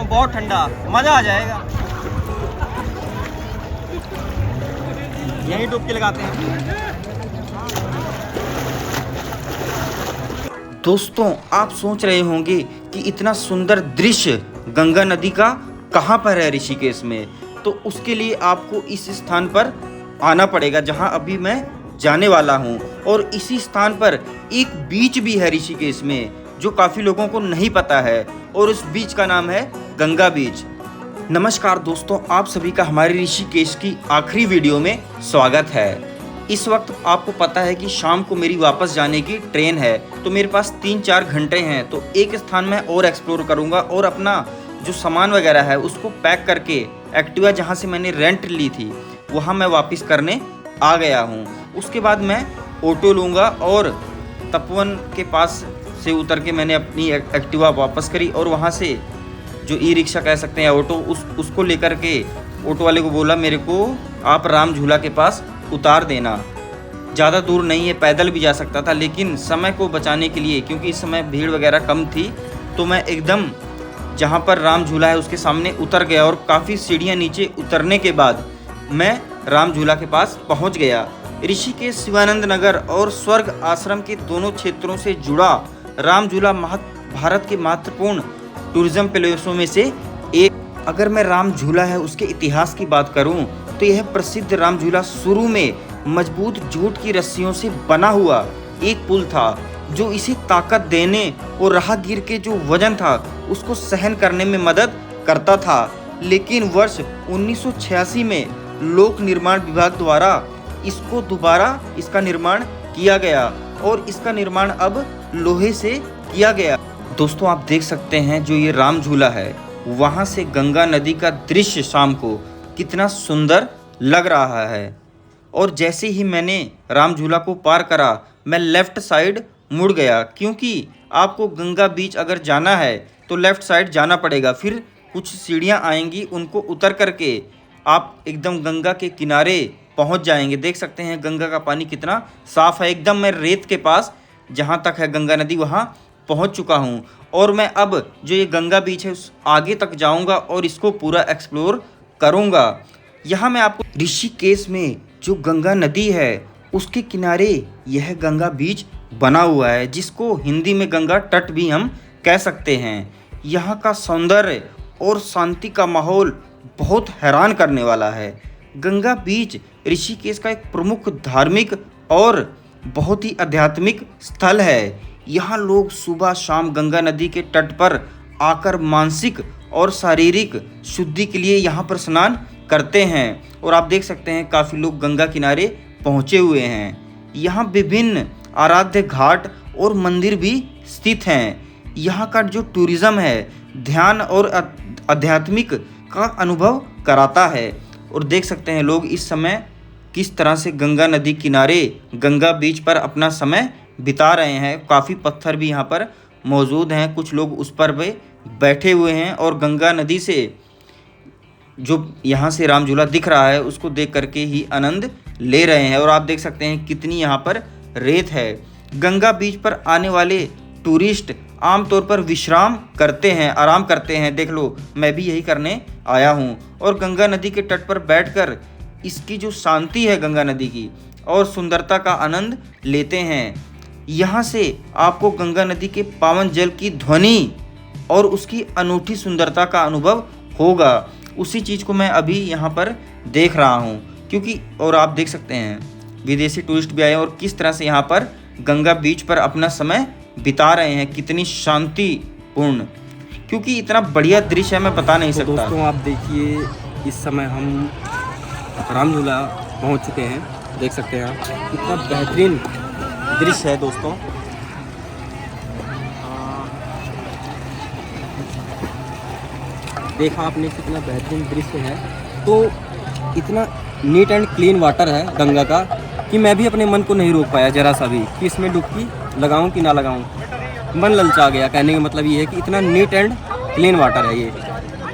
बहुत ठंडा, मज़ा आ जाएगा। यहीं डुबकी लगाते हैं। दोस्तों, आप सोच रहे होंगे कि इतना सुंदर दृश्य गंगा नदी का कहाँ पर है ऋषिकेश में। तो उसके लिए आपको इस स्थान पर आना पड़ेगा जहाँ अभी मैं जाने वाला हूँ। और इसी स्थान पर एक बीच भी है ऋषिकेश में जो काफ़ी लोगों को नहीं पता है, और उस बीच का नाम है गंगा बीच। नमस्कार दोस्तों, आप सभी का हमारे ऋषिकेश की आखिरी वीडियो में स्वागत है। इस वक्त आपको पता है कि शाम को मेरी वापस जाने की ट्रेन है, तो मेरे पास 3-4 घंटे हैं। तो एक स्थान मैं और एक्सप्लोर करूंगा और अपना जो सामान वगैरह है उसको पैक करके एक्टिवा जहां से मैंने रेंट ली थी वहां मैं वापस करने आ गया हूं। उसके बाद मैं ऑटो लूँगा और तपोवन के पास से उतर के मैंने अपनी एक्टिवा वापस करी और वहाँ से जो ई रिक्शा कह सकते हैं ऑटो, उसको लेकर के ऑटो वाले को बोला मेरे को आप राम झूला के पास उतार देना। ज़्यादा दूर नहीं है, पैदल भी जा सकता था, लेकिन समय को बचाने के लिए, क्योंकि इस समय भीड़ वगैरह कम थी, तो मैं एकदम जहाँ पर राम झूला है उसके सामने उतर गया। और काफ़ी सीढ़ियाँ नीचे उतरने के बाद मैं राम झूला के पास पहुँच गया। ऋषिकेश शिवानंद नगर और स्वर्ग आश्रम के दोनों क्षेत्रों से जुड़ा राम झूला भारत के महत्वपूर्ण टूरिज्म प्लेसों में से एक। अगर मैं राम झूला है उसके इतिहास की बात करूं तो यह प्रसिद्ध राम झूला शुरू में मजबूत जूट की रस्सियों से बना हुआ एक पुल था जो इसे ताकत देने और राहगीर के जो वजन था उसको सहन करने में मदद करता था। लेकिन वर्ष 1986 में लोक निर्माण विभाग द्वारा इसका निर्माण किया गया और इसका निर्माण अब लोहे से किया गया। दोस्तों, आप देख सकते हैं जो ये राम झूला है वहाँ से गंगा नदी का दृश्य शाम को कितना सुंदर लग रहा है। और जैसे ही मैंने राम झूला को पार करा मैं लेफ़्ट साइड मुड़ गया, क्योंकि आपको गंगा बीच अगर जाना है तो लेफ़्ट साइड जाना पड़ेगा। फिर कुछ सीढ़ियाँ आएंगी, उनको उतर करके आप एकदम गंगा के किनारे पहुँच जाएंगे। देख सकते हैं गंगा का पानी कितना साफ़ है। एकदम मैं रेत के पास जहाँ तक है गंगा नदी वहाँ पहुँच चुका हूँ। और मैं अब जो ये गंगा बीच है उस आगे तक जाऊँगा और इसको पूरा एक्सप्लोर करूँगा। यहाँ मैं आपको ऋषिकेश में जो गंगा नदी है उसके किनारे यह गंगा बीच बना हुआ है, जिसको हिंदी में गंगा तट भी हम कह सकते हैं। यहाँ का सौंदर्य और शांति का माहौल बहुत हैरान करने वाला है। गंगा बीच ऋषिकेश का एक प्रमुख धार्मिक और बहुत ही आध्यात्मिक स्थल है। यहाँ लोग सुबह शाम गंगा नदी के तट पर आकर मानसिक और शारीरिक शुद्धि के लिए यहाँ पर स्नान करते हैं। और आप देख सकते हैं काफ़ी लोग गंगा किनारे पहुँचे हुए हैं। यहाँ विभिन्न आराध्य घाट और मंदिर भी स्थित हैं। यहाँ का जो टूरिज़्म है ध्यान और आध्यात्मिक का अनुभव कराता है। और देख सकते हैं लोग इस समय किस तरह से गंगा नदी किनारे गंगा बीच पर अपना समय बिता रहे हैं। काफ़ी पत्थर भी यहाँ पर मौजूद हैं, कुछ लोग उस पर भी बैठे हुए हैं और गंगा नदी से जो यहाँ से राम झूला दिख रहा है उसको देख करके ही आनंद ले रहे हैं। और आप देख सकते हैं कितनी यहाँ पर रेत है। गंगा बीच पर आने वाले टूरिस्ट आमतौर पर विश्राम करते हैं, आराम करते हैं। देख लो, मैं भी यही करने आया हूँ। और गंगा नदी के तट पर बैठकर इसकी जो शांति है गंगा नदी की और सुंदरता का आनंद लेते हैं। यहाँ से आपको गंगा नदी के पावन जल की ध्वनि और उसकी अनूठी सुंदरता का अनुभव होगा। उसी चीज़ को मैं अभी यहाँ पर देख रहा हूँ, क्योंकि और आप देख सकते हैं विदेशी टूरिस्ट भी आए और किस तरह से यहाँ पर गंगा बीच पर अपना समय बिता रहे हैं। कितनी शांतिपूर्ण, क्योंकि इतना बढ़िया दृश्य है मैं बता नहीं सकता। दोस्तों, आप देखिए इस समय हम राम झूला पहुँच चुके हैं। देख सकते हैं आप कितना बेहतरीन दृश्य है दोस्तों। देखा आपने कितना बेहतरीन दृश्य है। तो इतना नीट एंड क्लीन वाटर है गंगा का कि मैं भी अपने मन को नहीं रोक पाया ज़रा सा भी कि इसमें डुबकी लगाऊं कि ना लगाऊं। मन ललचा गया। कहने का मतलब ये है कि इतना नीट एंड क्लीन वाटर है ये।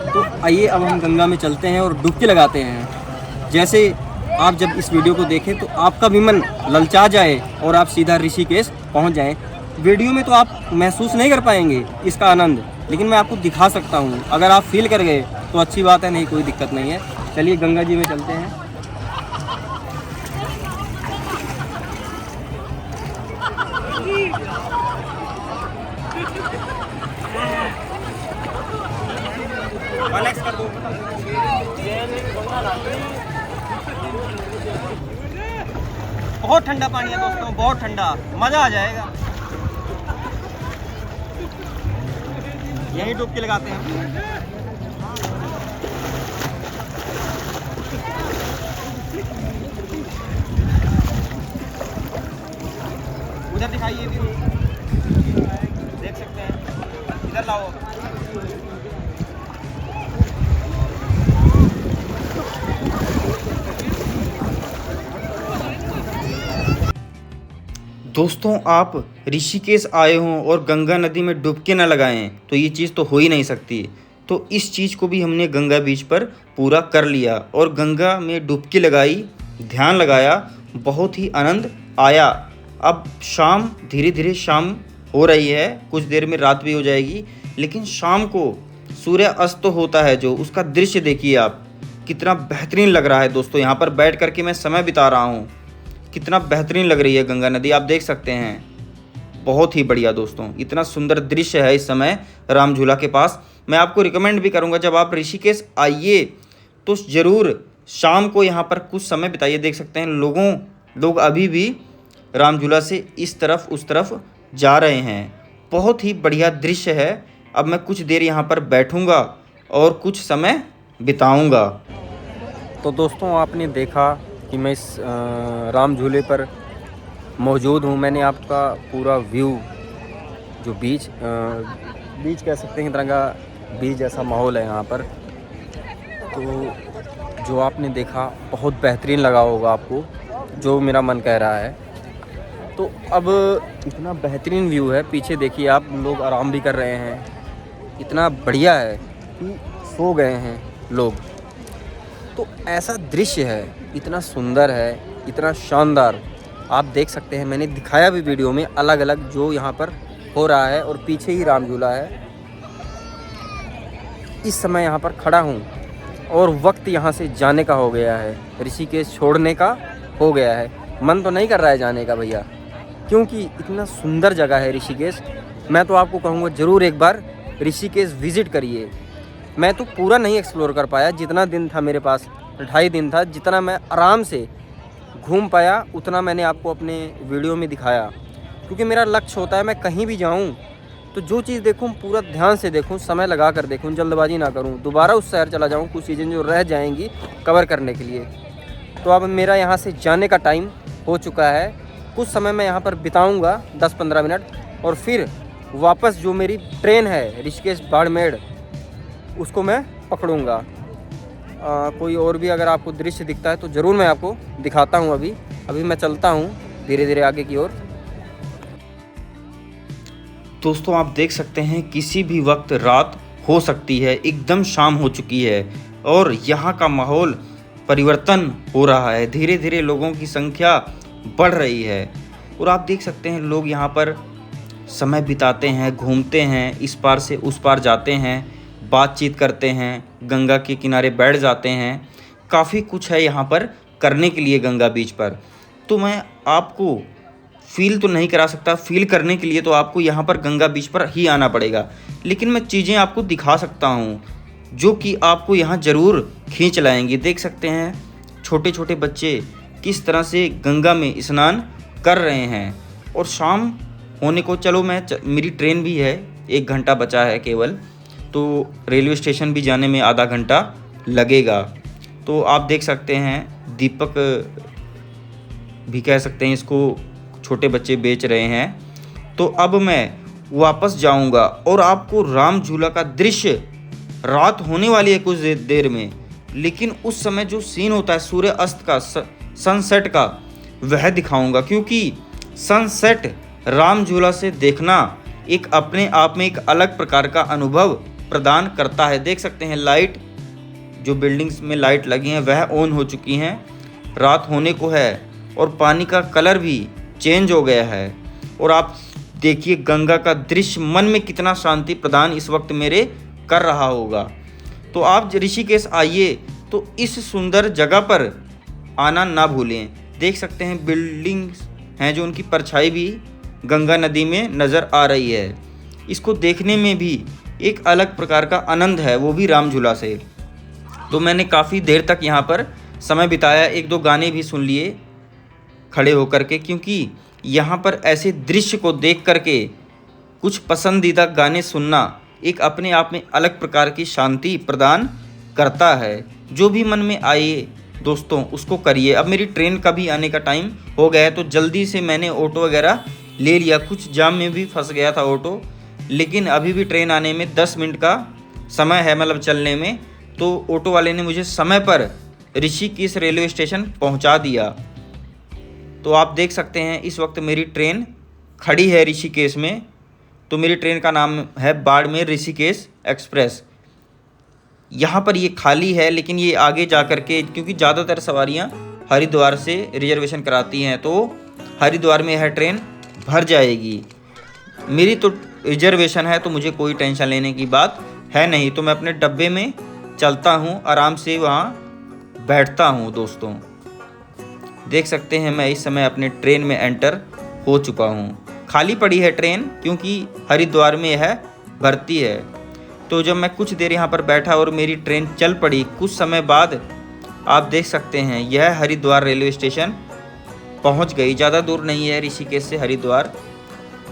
तो आइए अब हम गंगा में चलते हैं और डुबकी लगाते हैं। जैसे आप जब इस वीडियो को देखें तो आपका भी मन ललचा जाए और आप सीधा ऋषिकेश पहुंच जाएं। वीडियो में तो आप महसूस नहीं कर पाएंगे इसका आनंद, लेकिन मैं आपको दिखा सकता हूँ। अगर आप फील कर गए तो अच्छी बात है, नहीं कोई दिक्कत नहीं है। चलिए गंगा जी में चलते हैं। बहुत ठंडा पानी है दोस्तों, बहुत ठंडा, मज़ा आ जाएगा। यहीं डुबकी लगाते हैं। उधर दिखाइए व्यू, देख सकते हैं। इधर लाओ। दोस्तों आप ऋषिकेश आए हों और गंगा नदी में डुबकी न लगाएं तो ये चीज़ तो हो ही नहीं सकती। तो इस चीज़ को भी हमने गंगा बीच पर पूरा कर लिया और गंगा में डुबकी लगाई, ध्यान लगाया, बहुत ही आनंद आया। अब शाम, धीरे धीरे शाम हो रही है, कुछ देर में रात भी हो जाएगी, लेकिन शाम को सूर्य अस्त होता है जो, उसका दृश्य देखिए आप, कितना बेहतरीन लग रहा है दोस्तों। यहाँ पर बैठ करके मैं समय बिता रहा हूँ, कितना बेहतरीन लग रही है गंगा नदी, आप देख सकते हैं। बहुत ही बढ़िया दोस्तों, इतना सुंदर दृश्य है इस समय राम झूला के पास। मैं आपको रिकमेंड भी करूंगा जब आप ऋषिकेश आइए तो ज़रूर शाम को यहाँ पर कुछ समय बिताइए। देख सकते हैं लोग अभी भी राम झूला से इस तरफ उस तरफ जा रहे हैं। बहुत ही बढ़िया दृश्य है। अब मैं कुछ देर यहाँ पर बैठूँगा और कुछ समय बिताऊँगा। तो दोस्तों आपने देखा कि मैं इस राम झूले पर मौजूद हूँ। मैंने आपका पूरा व्यू, जो बीच कह सकते हैं, एक तरह का बीच जैसा माहौल है यहाँ पर, तो जो आपने देखा बहुत बेहतरीन लगा होगा आपको, जो मेरा मन कह रहा है। तो अब इतना बेहतरीन व्यू है, पीछे देखिए आप, लोग आराम भी कर रहे हैं, इतना बढ़िया है कि सो गए हैं लोग। तो ऐसा दृश्य है, इतना सुंदर है, इतना शानदार, आप देख सकते हैं। मैंने दिखाया भी वीडियो में अलग अलग जो यहाँ पर हो रहा है, और पीछे ही राम झूला है। इस समय यहाँ पर खड़ा हूँ और वक्त यहाँ से जाने का हो गया है, ऋषिकेश छोड़ने का हो गया है। मन तो नहीं कर रहा है जाने का भैया, क्योंकि इतना सुंदर जगह है ऋषिकेश। मैं तो आपको कहूँगा ज़रूर एक बार ऋषिकेश विज़िट करिए। मैं तो पूरा नहीं एक्सप्लोर कर पाया, जितना दिन था मेरे पास, 2.5 दिन था, जितना मैं आराम से घूम पाया उतना मैंने आपको अपने वीडियो में दिखाया। क्योंकि मेरा लक्ष्य होता है मैं कहीं भी जाऊं तो जो चीज़ देखूं पूरा ध्यान से देखूं, समय लगा कर देखूं, जल्दबाजी ना करूं, दोबारा उस शहर चला जाऊं, कुछ चीज़ें जो रह जाएंगी कवर करने के लिए। तो अब मेरा यहाँ से जाने का टाइम हो चुका है। कुछ समय मैं यहाँ पर बिताऊँगा, 10-15 मिनट, और फिर वापस जो मेरी ट्रेन है ऋषिकेश बाड़मेर, उसको मैं पकड़ूँगा। कोई और भी अगर आपको दृश्य दिखता है तो ज़रूर मैं आपको दिखाता हूँ। अभी मैं चलता हूँ धीरे धीरे आगे की ओर। दोस्तों आप देख सकते हैं किसी भी वक्त रात हो सकती है, एकदम शाम हो चुकी है और यहाँ का माहौल परिवर्तन हो रहा है। धीरे धीरे लोगों की संख्या बढ़ रही है और आप देख सकते हैं लोग यहाँ पर समय बिताते हैं, घूमते हैं, इस पार से उस पार जाते हैं, बातचीत करते हैं, गंगा के किनारे बैठ जाते हैं। काफ़ी कुछ है यहाँ पर करने के लिए गंगा बीच पर। तो मैं आपको फील तो नहीं करा सकता, फील करने के लिए तो आपको यहाँ पर गंगा बीच पर ही आना पड़ेगा। लेकिन मैं चीज़ें आपको दिखा सकता हूँ जो कि आपको यहाँ ज़रूर खींच लाएंगी। देख सकते हैं छोटे छोटे बच्चे किस तरह से गंगा में स्नान कर रहे हैं। और शाम होने को, चलो मेरी ट्रेन भी है, 1 घंटा बचा है केवल, तो रेलवे स्टेशन भी जाने में आधा घंटा लगेगा। तो आप देख सकते हैं दीपक भी कह सकते हैं इसको, छोटे बच्चे बेच रहे हैं। तो अब मैं वापस जाऊंगा और आपको राम झूला का दृश्य, रात होने वाली है कुछ देर में, लेकिन उस समय जो सीन होता है सूर्य अस्त का, सनसेट का, वह दिखाऊंगा। क्योंकि सनसेट राम झूला से देखना एक अपने आप में एक अलग प्रकार का अनुभव प्रदान करता है। देख सकते हैं लाइट, जो बिल्डिंग्स में लाइट लगी हैं वह ऑन हो चुकी हैं, रात होने को है और पानी का कलर भी चेंज हो गया है। और आप देखिए गंगा का दृश्य मन में कितना शांति प्रदान इस वक्त मेरे कर रहा होगा। तो आप ऋषिकेश आइए तो इस सुंदर जगह पर आना ना भूलें। देख सकते हैं बिल्डिंग्स हैं जो उनकी परछाई भी गंगा नदी में नज़र आ रही है। इसको देखने में भी एक अलग प्रकार का आनंद है, वो भी राम झूला से। तो मैंने काफ़ी देर तक यहाँ पर समय बिताया, एक दो गाने भी सुन लिए खड़े होकर के, क्योंकि यहाँ पर ऐसे दृश्य को देख करके कुछ पसंदीदा गाने सुनना एक अपने आप में अलग प्रकार की शांति प्रदान करता है। जो भी मन में आए दोस्तों उसको करिए। अब मेरी ट्रेन का भी आने का टाइम हो गया है, तो जल्दी से मैंने ऑटो वगैरह ले लिया। कुछ जाम में भी फंस गया था ऑटो, लेकिन अभी भी ट्रेन आने में 10 मिनट का समय है, मतलब चलने में। तो ऑटो वाले ने मुझे समय पर ऋषिकेश रेलवे स्टेशन पहुंचा दिया। तो आप देख सकते हैं इस वक्त मेरी ट्रेन खड़ी है ऋषिकेश में। तो मेरी ट्रेन का नाम है बाड़मेर ऋषिकेश एक्सप्रेस। यहाँ पर ये खाली है, लेकिन ये आगे जा कर के, क्योंकि ज़्यादातर सवारियाँ हरिद्वार से रिजर्वेशन कराती हैं, तो हरिद्वार में यह ट्रेन भर जाएगी। मेरी तो रिजर्वेशन है, तो मुझे कोई टेंशन लेने की बात है नहीं। तो मैं अपने डब्बे में चलता हूँ, आराम से वहाँ बैठता हूँ। दोस्तों देख सकते हैं मैं इस समय अपने ट्रेन में एंटर हो चुका हूँ। खाली पड़ी है ट्रेन, क्योंकि हरिद्वार में यह भरती है। तो जब मैं कुछ देर यहाँ पर बैठा और मेरी ट्रेन चल पड़ी, कुछ समय बाद आप देख सकते हैं यह हरिद्वार रेलवे स्टेशन पहुँच गई। ज़्यादा दूर नहीं है ऋषिकेश से हरिद्वार,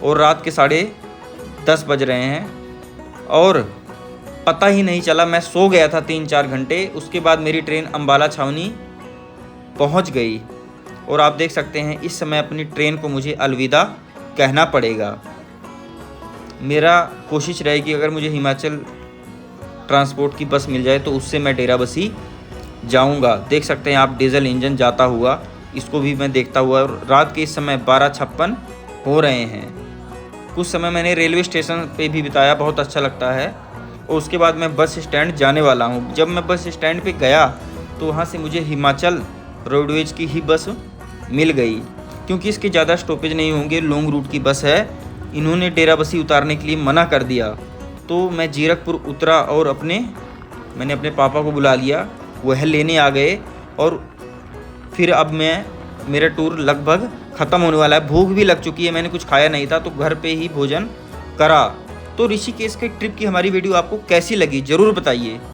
और रात के 10:30 बज रहे हैं और पता ही नहीं चला। मैं सो गया था 3-4 घंटे। उसके बाद मेरी ट्रेन अम्बाला छावनी पहुँच गई। और आप देख सकते हैं इस समय अपनी ट्रेन को मुझे अलविदा कहना पड़ेगा। मेरा कोशिश रहेगी अगर मुझे हिमाचल ट्रांसपोर्ट की बस मिल जाए तो उससे मैं डेराबस्सी जाऊंगा। देख सकते हैं आप डीजल इंजन जाता हुआ, इसको भी मैं देखता हुआ। और रात के इस समय 12:56 हो रहे हैं। कुछ समय मैंने रेलवे स्टेशन पे भी बिताया, बहुत अच्छा लगता है। और उसके बाद मैं बस स्टैंड जाने वाला हूँ। जब मैं बस स्टैंड पे गया तो वहाँ से मुझे हिमाचल रोडवेज की ही बस मिल गई, क्योंकि इसके ज़्यादा स्टॉपेज नहीं होंगे, लॉन्ग रूट की बस है। इन्होंने डेराबस्सी उतारने के लिए मना कर दिया। तो मैं जीरकपुर उतरा और मैंने अपने पापा को बुला लिया, वह लेने आ गए। और फिर अब मेरा टूर लगभग ख़त्म होने वाला है। भूख भी लग चुकी है, मैंने कुछ खाया नहीं था, तो घर पे ही भोजन करा। तो ऋषिकेश के ट्रिप की हमारी वीडियो आपको कैसी लगी ज़रूर बताइए।